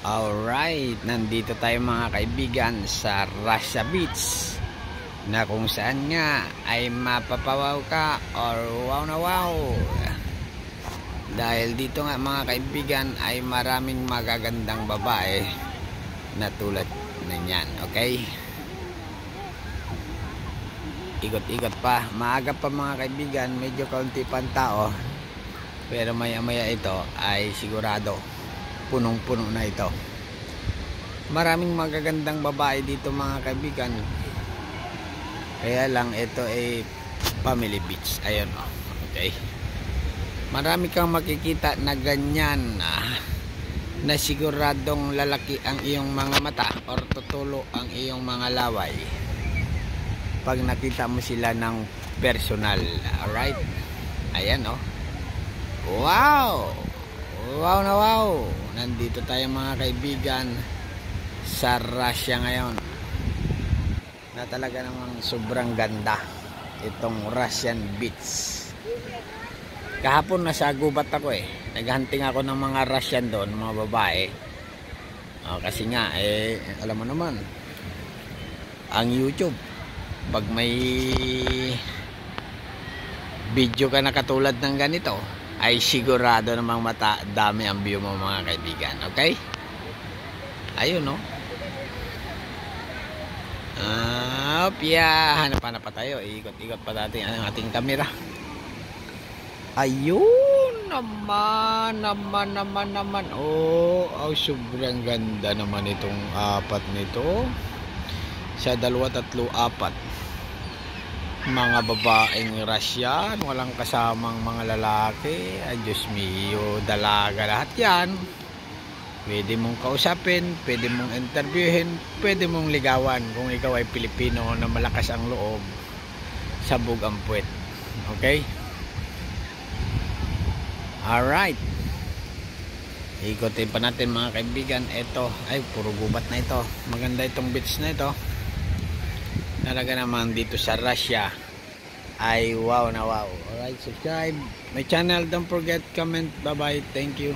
Alright, nandito tayo mga kaibigan sa Russia Beach, na kung saan nga ay mapapawaw ka or wow na wow. Dahil dito nga mga kaibigan ay maraming magagandang babae na tulad na yan. Okay, ikot-ikot pa, maaga pa mga kaibigan, medyo kaunti pang tao, pero maya maya ito ay sigurado punong-puno na ito. Maraming magagandang babae dito mga kaibigan, kaya lang ito ay family beach. Ayun o, okay, marami kang makikita na ganyan na siguradong lalaki ang iyong mga mata or tutulo ang iyong mga laway pag nakita mo sila ng personal. Alright, ayan o, wow, wow na wow. Nandito tayo mga kaibigan sa Russia ngayon, na talaga namang sobrang ganda itong Russian Beach. Kahapon nasa gubat ako naghunting ako ng mga Russian doon, mga babae. Kasi nga alam mo naman ang YouTube, pag may video ka na katulad ng ganito ay sigurado namang dami ang view mo mga kaibigan. Okay, ayun no. Hanap pa tayo, ikot-ikot pa natin ang ating camera. Ayun naman. Oh, sobrang ganda naman itong apat nito. Sa 2, 3, 4 mga babaeng Russian, walang kasamang mga lalaki. Ay Diyos mio, dalaga lahat yan. Pwede mong kausapin, pwede mong interviewin, pwede mong ligawan kung ikaw ay Pilipino na malakas ang loob, sabog ang puwet. Okay, alright, ikotin pa natin mga kaibigan. Ito ay puro gubat na ito. Maganda itong beach na ito. Talaga naman dito sa Russia ay wow na wow. Alright, subscribe my channel, don't forget, comment. Bye bye, thank you.